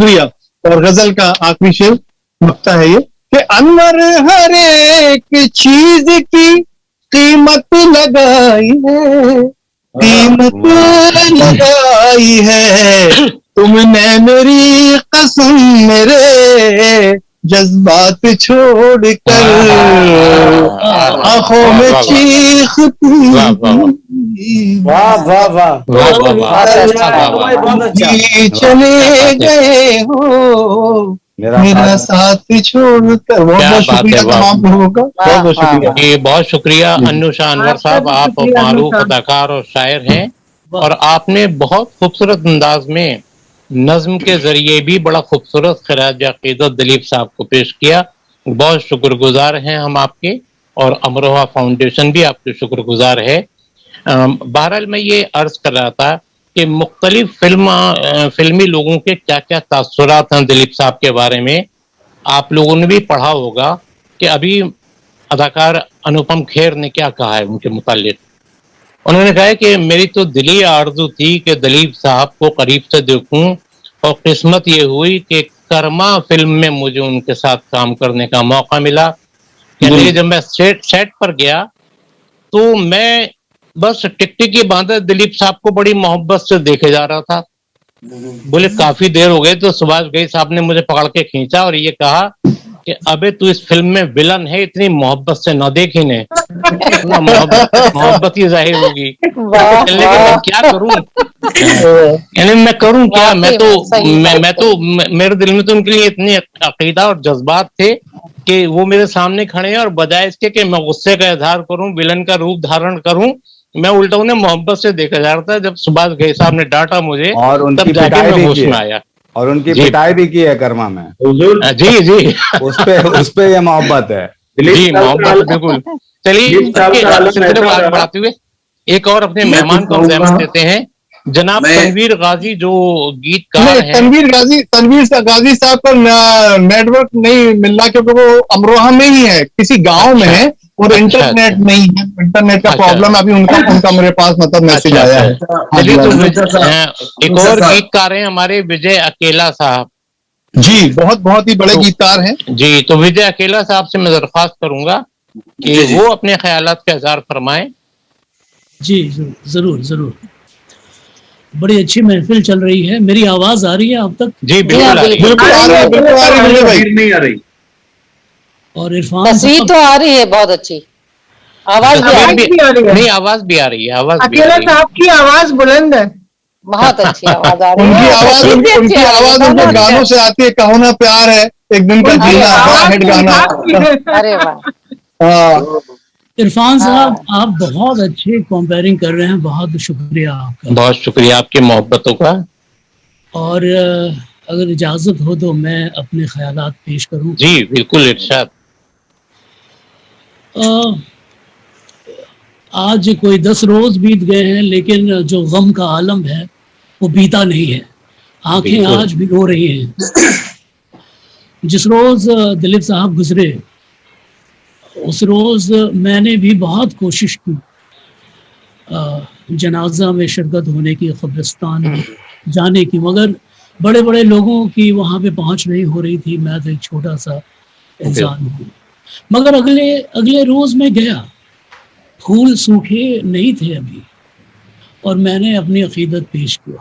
شکریہ. اور غزل کا آخری شعر مقطع ہے یہ کہ انور ہر ایک چیز کی قیمت لگائی ہے، قیمت لگائی ہے. تم نے میری قسم میرے جذبات چھوڑ کر آنکھوں میں چیختی چلے گئے ہو میرا ساتھ چھوڑ کر. بہت شکریہ تمام لوگوں کا، بہت بہت شکریہ. بہت شکریہ انوشا انور صاحب، آپ معروف اداکار اور شاعر ہیں، اور آپ نے بہت خوبصورت انداز میں نظم کے ذریعے بھی بڑا خوبصورت خراج عقیدت دلیپ صاحب کو پیش کیا. بہت شکر گزار ہیں ہم آپ کے، اور امروہا فاؤنڈیشن بھی آپ کے شکر گزار ہے. بہرحال میں یہ عرض کر رہا تھا کہ مختلف فلمی لوگوں کے کیا کیا تاثرات ہیں دلیپ صاحب کے بارے میں. آپ لوگوں نے بھی پڑھا ہوگا کہ ابھی اداکار انوپم کھیر نے کیا کہا ہے ان کے متعلق. انہوں نے کہا کہ میری تو دلی آرزو تھی کہ دلیپ صاحب کو قریب سے دیکھوں، اور قسمت یہ ہوئی کہ کرما فلم میں مجھے ان کے ساتھ کام کرنے کا موقع ملا. یعنی جب میں سیٹ پر گیا تو میں بس ٹکٹکی باندھے دلیپ صاحب کو بڑی محبت سے دیکھے جا رہا تھا. بولے کافی دیر ہو گئی تو سبھاش گئی صاحب نے مجھے پکڑ کے کھینچا اور یہ کہا کہ ابے تو اس فلم میں ولن ہے، اتنی محبت سے نہ دیکھ انہیں، محبت ہی ظاہر ہوگی. لیکن میں کیا کروں، یعنی میں کروں کیا، میں تو میرے دل میں تو ان کے لیے اتنی عقیدہ اور جذبات تھے کہ وہ میرے سامنے کھڑے ہیں، اور بجائے اس کے کہ میں غصے کا اظہار کروں، ولن کا روپ دھارن کروں، میں الٹا انہیں محبت سے دیکھا جا رہا تھا. جب سبھاش گئی صاحب نے ڈانٹا مجھے اور ان تب کی جا کے پٹائی میں بھی ہوش کی میں ہے، آیا. اور ان کی پٹائی بھی کی ہے کرما میں. جی اس پہ یہ محبت ہے. جی محبت بالکل. چلیے سلسلے کو آگے بڑھاتے ہوئے ایک اور اپنے مہمان کو زحمت دیتے ہیں، جناب تنویر غازی جو گیت کار ہیں. تنویر غازی صاحب کا نیٹ ورک نہیں مل رہا کیونکہ وہ امروہہ میں ہی ہے، کسی گاؤں میں ہے، اور انٹرنیٹ نہیں ہے، انٹرنیٹ کا پرابلم. ابھی ان کا میرے پاس مطلب میسج آیا ہے. چلیے تو ایک اور گیت کار ہیں ہمارے وجے اکیلا صاحب. جی بہت ہی بڑے گیت کار ہیں. جی تو وجے اکیلا صاحب سے میں درخواست کروں گا کہ وہ اپنے خیالات کا اظہار فرمائیں. جی ضرور. بڑی اچھی محفل چل رہی ہے. میری آواز آ رہی ہے آپ تک؟ جی بالکل نہیں آ رہی. اور عرفان تصویر تو آ رہی ہے بہت اچھی، آواز بھی آ رہی ہے. نہیں آواز بھی آ رہی ہے. اکیلا صاحب کی آواز بلند ہے، بہت اچھی آواز آ رہی ہے. ان کی آواز ان کے گانوں سے آتی ہے. کہو نا پیار ہے ایک دن کا جینا، بڑا ہٹ گانا. ارے واہ. عرفان صاحب آپ بہت اچھے کمپیئرنگ کر رہے ہیں، بہت شکریہ آپ کا. بہت شکریہ آپ کی محبتوں کا. اور اگر اجازت ہو تو میں اپنے خیالات پیش کروں. جی بالکل ارشاد. آج کوئی 10 روز بیت گئے ہیں، لیکن جو غم کا عالم ہے وہ بیتا نہیں ہے. آنکھیں آج بھی رو رہی ہیں. جس روز دلیپ صاحب گزرے اس روز میں نے بھی بہت کوشش کی جنازہ میں شرکت ہونے کی، قبرستان جانے کی، مگر بڑے بڑے لوگوں کی وہاں پہ پہنچ نہیں ہو رہی تھی. میں تو ایک چھوٹا سا انسان ہوں. مگر اگلے روز میں گیا، پھول سوکھے نہیں تھے ابھی، اور میں نے اپنی عقیدت پیش کی.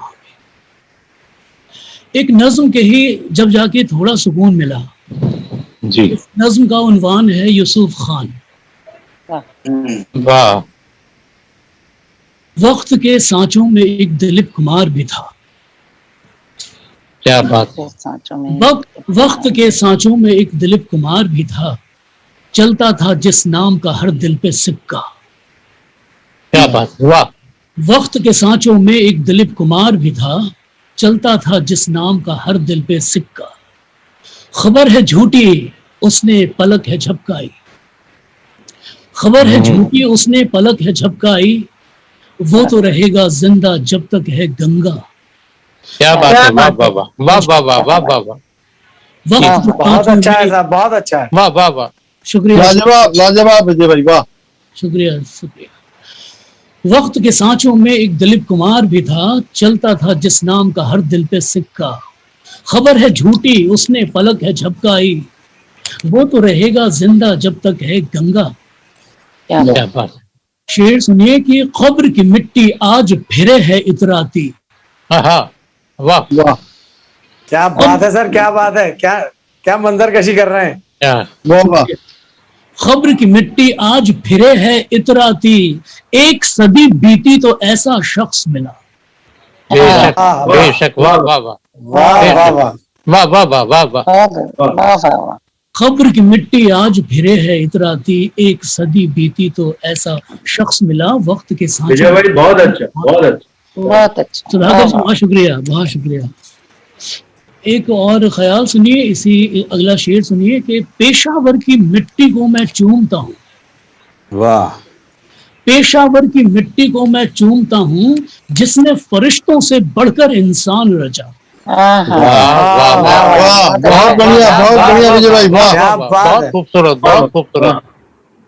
ایک نظم کہی، جب جا کے تھوڑا سکون ملا. جی اس نظم کا عنوان ہے یوسف خان. واہ. وقت کے سانچوں میں ایک دلیپ کمار بھی تھا. کیا بات. وقت کے سانچوں میں ایک دلیپ کمار بھی تھا، چلتا تھا جس نام کا ہر دل پہ سکہ. کیا بات. واہ. وقت کے سانچوں میں ایک دلیپ کمار بھی تھا، چلتا تھا جس نام کا ہر دل پہ سکہ. خبر ہے جھوٹی اس نے پلک ہے جھپکائی، خبر ہے جھوٹی اس نے پلک ہے جھپکائی، وہ تو رہے گا زندہ جب تک ہے گنگا. کیا بات ہے. واہ واہ واہ واہ واہ واہ واہ واہ. بہت اچھا ہے صاحب، بہت اچھا ہے. واہ واہ واہ. شکریہ. لاجواب وجے بھائی، واہ. شکریہ. وقت کے سانچوں میں ایک دلیپ کمار بھی تھا، چلتا تھا جس نام کا ہر دل پہ سکہ. خبر ہے جھوٹی اس نے پلک ہے جھپکائی، وہ تو رہے گا زندہ جب تک ہے گنگا. کیا کیا بات ہے. شعر سنیے کہ قبر کی مٹی آج پھرے ہے اتراتی. ہاں واہ واہ کیا بات ہے سر، کیا بات ہے، کیا منظر کشی کر رہے ہیں. کیا واہ خبر کی مٹی آج پھرے ہے اتراتی، ایک صدی بیتی تو ایسا شخص ملا. بے ہاں، شک بے شک. واہ واہ واہ واہ واہ واہ. واہ واہ واہ واہ واہ. بہت واہ واہ واہ. خبر کی مٹی آج بھرے ہے اتراتی، ایک صدی بیتی تو ایسا شخص ملا. وقت کے سانچے بہت اچھا بہت اچھا. بہت اچھا. سدھاکر جی بہت شکریہ بہت شکریہ. ایک اور خیال سنیے، اسی اگلا شعر سنیے کہ پیشاور کی مٹی کو میں چومتا ہوں، واہ پیشاور کی مٹی کو میں چومتا ہوں، جس نے فرشتوں سے بڑھ کر انسان رچا. ہاں ہاں واہ واہ واہ واہ بہت بڑھیا وجے بھائی واہ. کیا بات بہت ہے. خوبصورت بہت خوبصورت.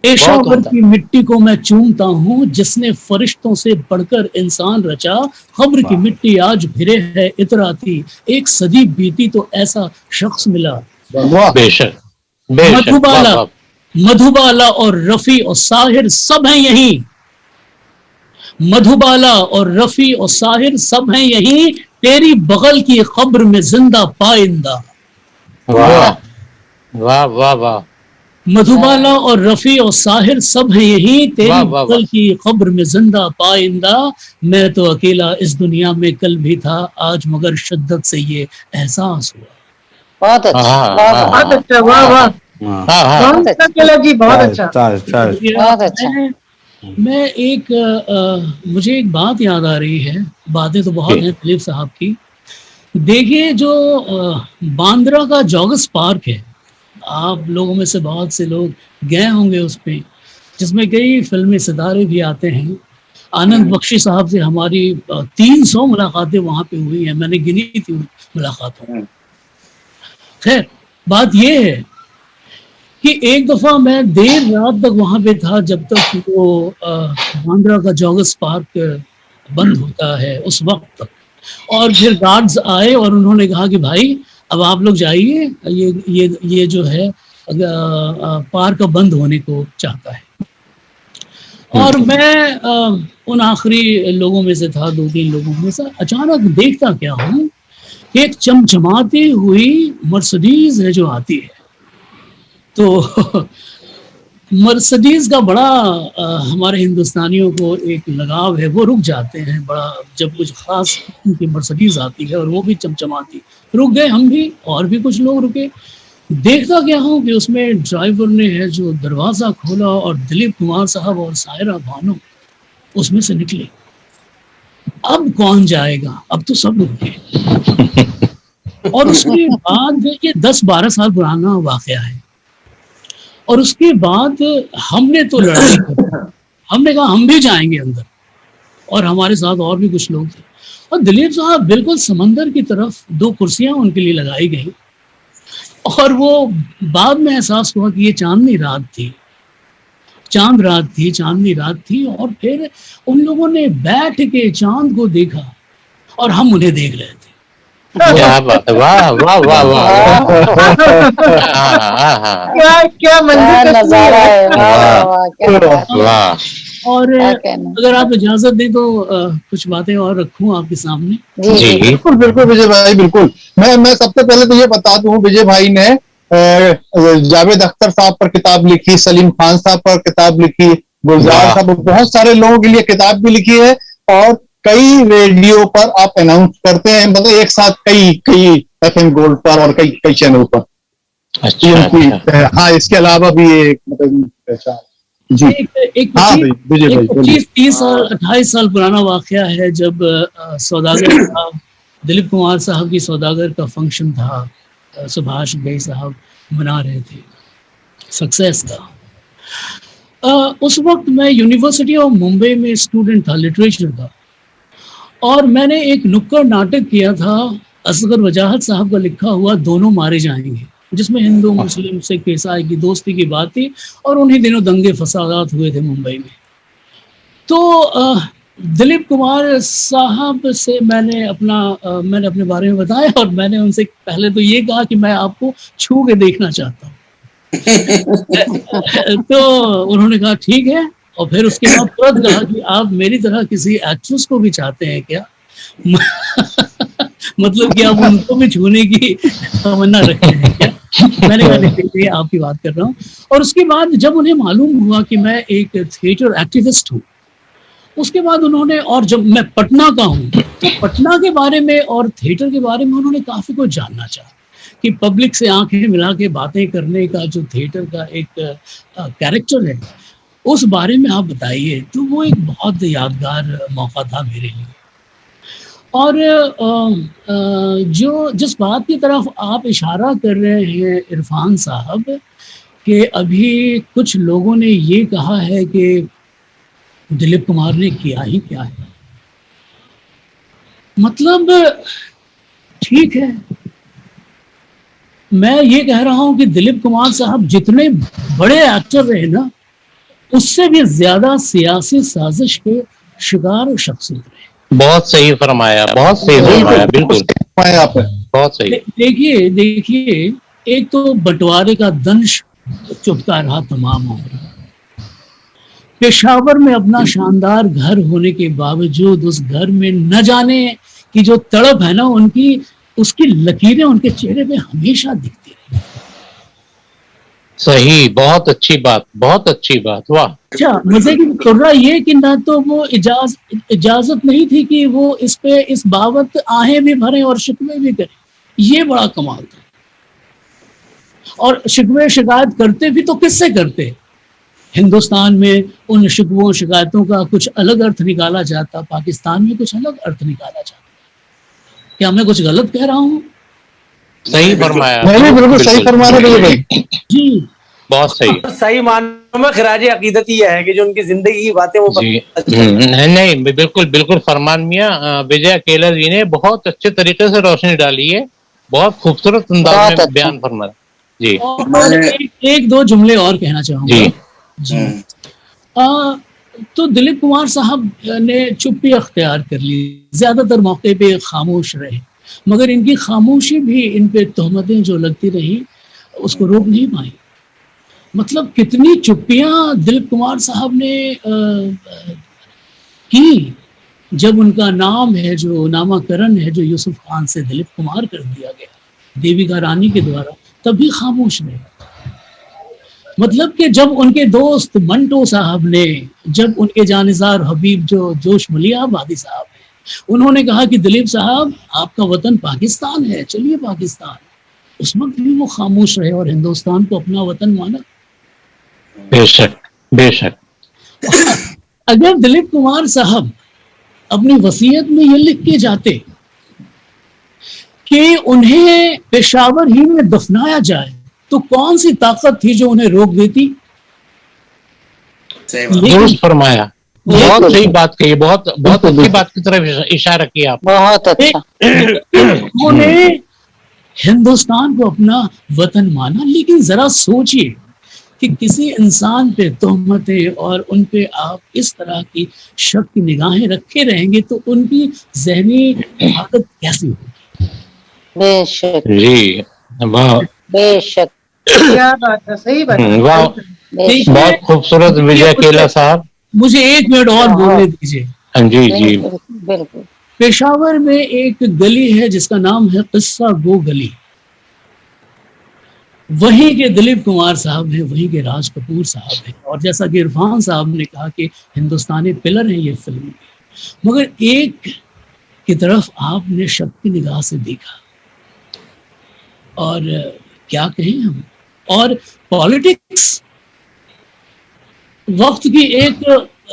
پیشاور عمدہ. کی مٹی کو میں چومتا ہوں، جس نے فرشتوں سے بڑھ کر انسان رچا. خبر کی مٹی آج بھرے ہے اتراتی، ایک صدی بیتی تو ایسا شخص ملا. واہ بے شک بے شک. واہ مدھوبالا واہ. مدھوبالا اور رفیع اور ساحر سب ہیں یہیں، مدھوبالا اور رفیع اور ساحر سب ہیں یہیں، تیری بغل کی قبر میں زندہ پائندہ. واہ واہ واہ واہ. مدھوبالا اور رفیع اور ساحر سب ہیں یہیں، تیری واہ واہ بغل واہ. کی قبر میں زندہ پائندہ. میں تو اکیلا اس دنیا میں کل بھی تھا، آج مگر شدت سے یہ احساس ہوا. بہت اچھا. واہ واہ. بہت اچھا. واہ واہ. ہاں. ہاں ہاں. بہت اچھا کلا جی، بہت اچھا. بہت اچھا. میں ایک مجھے ایک بات یاد آ رہی ہے، باتیں تو بہت ہیں دلیپ صاحب کی. دیکھیے جو باندرا کا جوگس پارک ہے، آپ لوگوں میں سے بہت سے لوگ گئے ہوں گے اس پہ، جس میں کئی فلمی ستارے بھی آتے ہیں. آنند بخشی صاحب سے ہماری 300 ملاقاتیں وہاں پہ ہوئی ہیں، میں نے گنی تھی ملاقاتوں. خیر بات یہ ہے کہ ایک دفعہ میں دیر رات تک وہاں پہ تھا، جب تک وہ باندرا کا جوگس پارک بند ہوتا ہے اس وقت تک. اور پھر گارڈز آئے اور انہوں نے کہا کہ بھائی اب آپ لوگ جائیے، یہ جو ہے پارک بند ہونے کو چاہتا ہے. اور میں ان آخری لوگوں میں سے تھا، 2-3 لوگوں میں سے. اچانک دیکھتا کیا ہوں کہ ایک چمچماتی ہوئی مرسڈیز ہے جو آتی ہے. تو مرسڈیز کا بڑا ہمارے ہندوستانیوں کو ایک لگاؤ ہے، وہ رک جاتے ہیں بڑا جب کچھ خاص قسم کی مرسڈیز آتی ہے اور وہ بھی چمچماتی. رک گئے ہم بھی، اور بھی کچھ لوگ رکے. دیکھتا کیا ہوں کہ اس میں ڈرائیور نے ہے جو دروازہ کھولا اور دلیپ کمار صاحب اور سائرہ بانو اس میں سے نکلے. اب کون جائے گا، اب تو سب رک گئے. اور اس کے بعد یہ 10-12 سال پرانا واقعہ ہے. اور اس کے بعد ہم نے تو لڑائی کی، ہم نے کہا ہم بھی جائیں گے اندر، اور ہمارے ساتھ اور بھی کچھ لوگ تھے. اور دلیپ صاحب بالکل سمندر کی طرف 2 کرسیاں ان کے لیے لگائی گئی. اور وہ بعد میں احساس ہوا کہ یہ چاندنی رات تھی، چاندنی رات تھی. اور پھر ان لوگوں نے بیٹھ کے چاند کو دیکھا اور ہم انہیں دیکھ رہے تھے. کیا بات ہے. واہ واہ واہ واہ. کیا کیا کیا منظر نظارہ ہے. واہ واہ واہ. کیا بات ہے. واہ. اور کیا کہنا. اگر آپ اجازت دیں تو کچھ باتیں اور رکھوں آپ کے سامنے. جی جی. جی بالکل بالکل وجے بھائی بالکل. میں سب سے پہلے تو یہ بتا دوں وجے بھائی نے جاوید اختر صاحب پر کتاب لکھی، سلیم خان صاحب پر کتاب لکھی، گلزار صاحب، بہت سارے لوگوں کے لیے کتاب بھی لکھی ہے. اور کئی ریڈیو پر آپ اناؤنس کرتے ہیں، مطلب ایک ساتھ کئی FM گولڈ پر اور کئی چینل پر. اچھا. ہاں اس کے علاوہ بھی جی ایک ہاں بھائی وجے بھائی بولیے. 25-30 سال 28 سال پرانا واقعہ ہے، جب سوداگر صاحب دلیپ کمار صاحب کی سوداگر کا فنکشن تھا، سبھاش گئی صاحب بنا رہے تھے سکسیس کا. اس وقت میں یونیورسٹی آف ممبئی میں اسٹوڈنٹ تھا لٹریچر کا، اور میں نے ایک نکڑ ناٹک کیا تھا اصغر وجاہت صاحب کا لکھا ہوا دونوں مارے جائیں گے، جس میں ہندو مسلم سکھ عیسائی کی دوستی کی بات تھی. اور انہی دنوں دنگے فسادات ہوئے تھے ممبئی میں. تو دلیپ کمار صاحب سے میں نے اپنے بارے میں بتایا اور میں نے ان سے پہلے تو یہ کہا کہ میں آپ کو چھو کے دیکھنا چاہتا ہوں. تو انہوں نے کہا ٹھیک ہے, اور پھر اس کے بعد ترنت کہا کہ آپ میری طرح کسی ایکٹریس کو بھی چاہتے ہیں کیا؟ مطلب کہ آپ ان کو بھی چھونے کی تمنا رکھتے ہیں کیا؟ میں نے کہا دیکھیے آپ کی بات کر رہا ہوں. اور اس کے بعد جب انہیں معلوم ہوا کہ میں ایک تھیٹر ایکٹیوسٹ ہوں, اس کے بعد انہوں نے, اور جب میں پٹنہ کا ہوں تو پٹنہ کے بارے میں اور تھیٹر کے بارے میں انہوں نے کافی کچھ جاننا چاہا کہ پبلک سے آنکھیں ملا کے باتیں کرنے کا جو تھیٹر کا ایک کیریکٹر ہے اس بارے میں آپ بتائیے. تو وہ ایک بہت یادگار موقع تھا میرے لیے. اور جس بات کی طرف آپ اشارہ کر رہے ہیں عرفان صاحب, کہ ابھی کچھ لوگوں نے یہ کہا ہے کہ دلیپ کمار نے کیا ہی کیا ہے. مطلب ٹھیک ہے, میں یہ کہہ رہا ہوں کہ دلیپ کمار صاحب جتنے بڑے ایکٹر رہے نا, اس سے بھی زیادہ سیاسی سازش کے شکار اور شخصیت رہے. بہت صحیح فرمایا, بہت صحیح فرمایا, بالکل بہت صحیح. دیکھیے ایک تو بٹوارے کا دنش چپتا رہا تمام عمر. پشاور میں اپنا شاندار گھر ہونے کے باوجود اس گھر میں نہ جانے کی جو تڑپ ہے نا, اس کی لکیریں ان کے چہرے پہ ہمیشہ دکھتی رہی. صحیح, بہت اچھی بات, بہت اچھی بات, واہ. اچھا, مزے کی ترا یہ کہ نہ تو وہ اجازت نہیں تھی کہ وہ اس پہ اس بابت آہیں بھی بھریں اور شکوے بھی کریں. یہ بڑا کمال تھا. اور شکوے شکایت کرتے بھی تو کس سے کرتے؟ ہندوستان میں ان شکووں شکایتوں کا کچھ الگ ارتھ نکالا جاتا, پاکستان میں کچھ الگ ارتھ نکالا جاتا. کیا میں کچھ غلط کہہ رہا ہوں؟ صحیح فرمایا, بالکل صحیح فرما رہے بھائی جی بہت صحیح. صحیح معنوں میں خراج عقیدت یہ ہے کہ جو ان کی زندگی کی باتیں وہ جی نہیں, بالکل بالکل فرمان میاں. وجے اکیلا جی نے بہت اچھے طریقے سے روشنی ڈالی ہے, بہت خوبصورت انداز میں بیان فرمایا. جی, ایک دو جملے اور کہنا چاہوں گا. جی, تو دلیپ کمار صاحب نے چپی اختیار کر لی, زیادہ تر موقع پہ خاموش رہے, مگر ان کی خاموشی بھی ان پہ تہمتیں جو لگتی رہی اس کو روک نہیں پائی. مطلب کتنی چپیاں دلیپ کمار صاحب نے کی جب ان کا نام ہے جو نامہ کرن ہے جو یوسف خان سے دلیپ کمار کر دیا گیا دیویکا رانی کے دوارا, تب بھی خاموش رہے. مطلب کہ جب ان کے دوست منٹو صاحب نے, جب ان کے جانثار حبیب جو جوش ملیح آبادی صاحب ہیں, انہوں نے کہا کہ دلیپ صاحب آپ کا وطن پاکستان ہے, چلیے پاکستان, اس وقت بھی وہ خاموش رہے اور ہندوستان کو اپنا وطن مانا. بے شک, بے شک. اگر دلیپ کمار صاحب اپنی وصیت میں یہ لکھ کے جاتے کہ انہیں پشاور ہی میں دفنایا جائے, تو کون سی طاقت تھی جو انہیں روک دیتی؟ درست فرمایا, بہت صحیح بات کہی, بہت بہت اچھی بات کی طرف اشارہ کیا آپ. بہت اچھا. انہوں نے ہندوستان کو اپنا وطن مانا. لیکن ذرا سوچئے کہ کسی انسان پہ تہمتیں اور ان پہ آپ اس طرح کی شک کی نگاہیں رکھے رہیں گے تو ان کی ذہنی حالت کیسی ہوگی؟ بے شک, جی, بے شک, کیا بات ہے, صحیح بات ہے. واہ, بہت خوبصورت وجے اکیلا صاحب. مجھے ایک منٹ اور بولنے دیجیے. جی, جی, بالکل. پشاور میں ایک گلی ہے جس کا نام ہے قصہ گو گلی. وہیں کے دلیپ کمار صاحب ہیں, وہیں کے راج کپور صاحب ہیں, اور جیسا کہ عرفان صاحب نے کہا کہ ہندوستانی پلر ہیں یہ فلم کے. مگر ایک کی طرف آپ نے شک کی نگاہ سے دیکھا, اور کیا کہیں ہم. اور پالیٹکس وقت کی ایک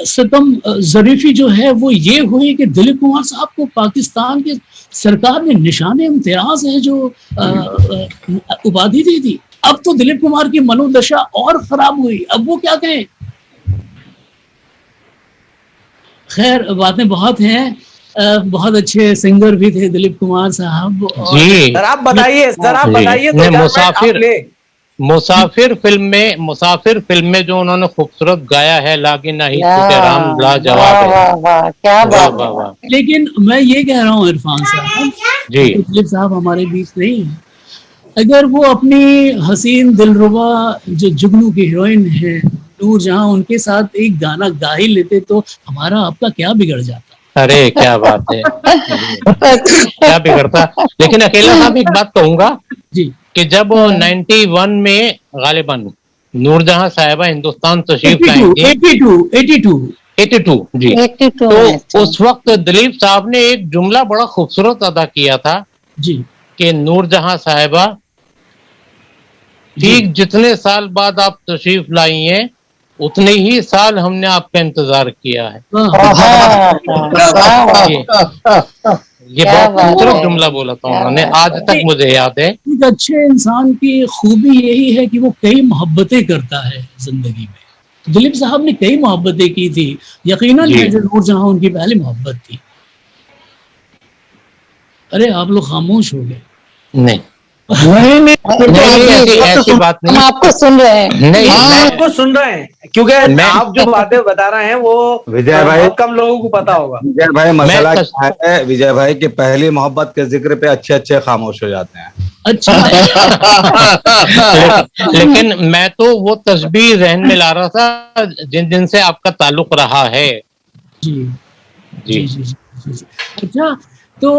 ستم ظریفی جو ہے وہ یہ ہوئی کہ دلیپ کمار صاحب کو پاکستان کے سرکار نے نشان امتیاز ہے جو اپادھی دی تھی. اب تو دلیپ کمار کی منودشا اور خراب ہوئی, اب وہ کیا کہیں. خیر باتیں بہت ہیں, بہت اچھے سنگر بھی تھے دلیپ کمار صاحب. جی, ذرا آپ بتائیے مسافر مسافر فلم میں جو انہوں نے خوبصورت گایا ہے لاگے نہیں رام لا جواب ہے. واہ واہ کیا واہ بات واہ واہ. لیکن میں یہ کہہ رہا ہوں عرفان صاحب، جی دلیپ صاحب ہمارے بیچ نہیں ہیں، اگر وہ اپنی حسین دلربا جو جگنو کی ہیروئن ہے نور جہاں، ان کے ساتھ ایک گانا گا ہی لیتے تو ہمارا آپ کا کیا بگڑ جاتا؟ ارے کیا بات ہے، کیا بگڑتا. لیکن اکیلا صاحب ایک بات کہوں گا جی کہ جب 91 میں غالباً نور جہاں صاحبہ ہندوستان تشریف لائیں تھی، 82 جی، 82 تو اس وقت دلیپ صاحب نے ایک جملہ بڑا خوبصورت ادا کیا تھا جی کہ نور جہاں صاحبہ ٹھیک جتنے سال بعد آپ تشریف لائی ہیں اتنے ہی سال ہم نے آپ کا انتظار کیا ہے. یہ بہت خوبصورت جملہ بولا تھا انہوں نے، آج تک مجھے یاد ہے. ایک اچھے انسان کی خوبی یہی ہے کہ وہ کئی محبتیں کرتا ہے زندگی میں. دلیپ صاحب نے کئی محبتیں کی تھی، یقیناً جی. نور جہاں ان کی پہلی محبت تھی. ارے آپ لوگ خاموش ہو گئے. نہیں نہیں، ایسی بات ہم نہیں. آپ کو سن رہے ہیں. نہیں ہم میں آپ کو سن رہے ہیں کیونکہ آپ جو باتیں بتا رہے ہیں وہ وجے بھائی، بہت کم لوگوں کو پتا ہوگا. وجے بھائی مسئلہ کیا ہے، وجے بھائی کی پہلی محبت کے ذکر پہ اچھے اچھے خاموش ہو جاتے ہیں. اچھا لیکن میں تو وہ تشبیہ ذہن میں لا رہا تھا جن جن سے آپ کا تعلق رہا ہے. جی جی جی جی جی جی. اچھا تو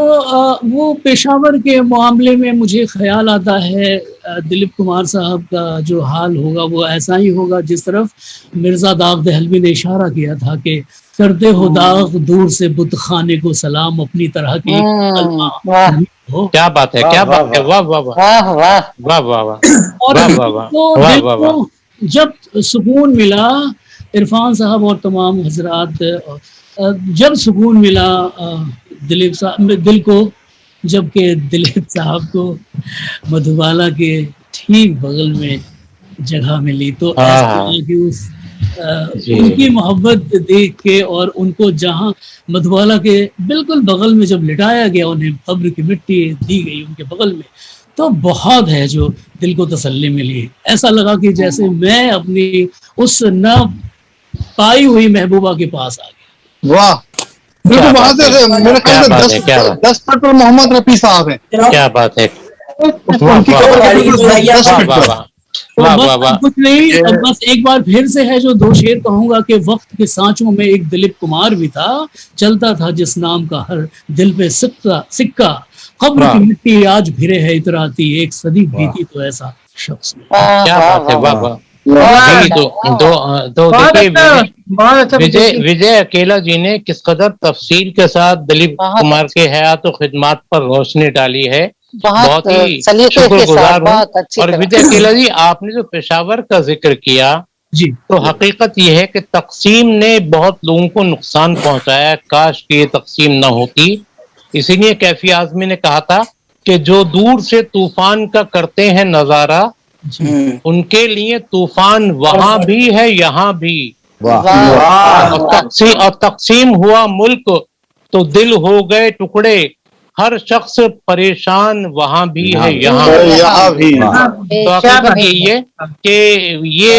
وہ پشاور کے معاملے میں مجھے خیال آتا ہے دلیپ کمار صاحب کا جو حال ہوگا وہ ایسا ہی ہوگا جس طرف مرزا داغ دہلوی نے اشارہ کیا تھا کہ کرتے ہو داغ دور سے بت خانے کو سلام، اپنی طرح کی ہو. کیا بات ہے، کیا بات ہے، واہ واہ واہ واہ واہ. واہ واہ واہ اور واہ واہ واہ تو واہ دل واہ کو واہ. جب سکون ملا، عرفان صاحب اور تمام حضرات، جب سکون ملا دلیپ صاحب دل کو، جبکہ دلیپ صاحب کو مدھوبالا کے ٹھیک بغل میں جگہ ملی، تو ایسا لگا کہ ان کی محبت دیکھ کے اور ان کو جہاں مدھوبالا کے بالکل بغل میں جب لٹایا گیا، انہیں قبر کی مٹی دی گئی ان کے بغل میں، تو بہت ہے جو دل کو تسلی ملی. ایسا لگا کہ جیسے میں اپنی اس نہ پائی ہوئی محبوبہ کے پاس آ گیا. واہ، بالکل وہاں سے میرے خیال سے 10 فٹ پر محمد رفیع صاحب ہیں. کیا بات ہے، ان کی قبر کے بالکل 10 واہ فٹ واہ پر. واہ تو واہ بس واہ واہ. کچھ نہیں، اب بس ایک بار پھر سے ہے جو 2 شعر کہوں گا کہ وقت کے سانچوں میں ایک دلیپ کمار بھی تھا، چلتا تھا جس نام کا ہر دل پہ سکہ، قبر کی مٹی آج پھرے ہے اتراتی، ایک صدی بیتی تو ایسا شخص میں. کیا بات ہے، واہ واہ. تو بہت اچھا وجے اکیلا جی نے کس قدر تفصیل کے ساتھ دلیپ کمار کے حیات و خدمات پر روشنی ڈالی ہے، بہت ہی شکر گزار ہوں. اور وجے اکیلا جی، آپ نے جو پشاور کا ذکر کیا جی تو حقیقت یہ ہے کہ تقسیم نے بہت لوگوں کو نقصان پہنچایا، کاش کہ یہ تقسیم نہ ہوتی. اسی لیے کیفی اعظمی نے کہا تھا کہ جو دور سے طوفان کا کرتے ہیں نظارہ، ان کے لیے طوفان وہاں بھی ہے یہاں بھی. اور تقسیم ہوا ملک تو دل ہو گئے ٹکڑے، ہر شخص پریشان وہاں بھی ہے یہاں بھی. تو حقیقت یہی ہے کہ یہ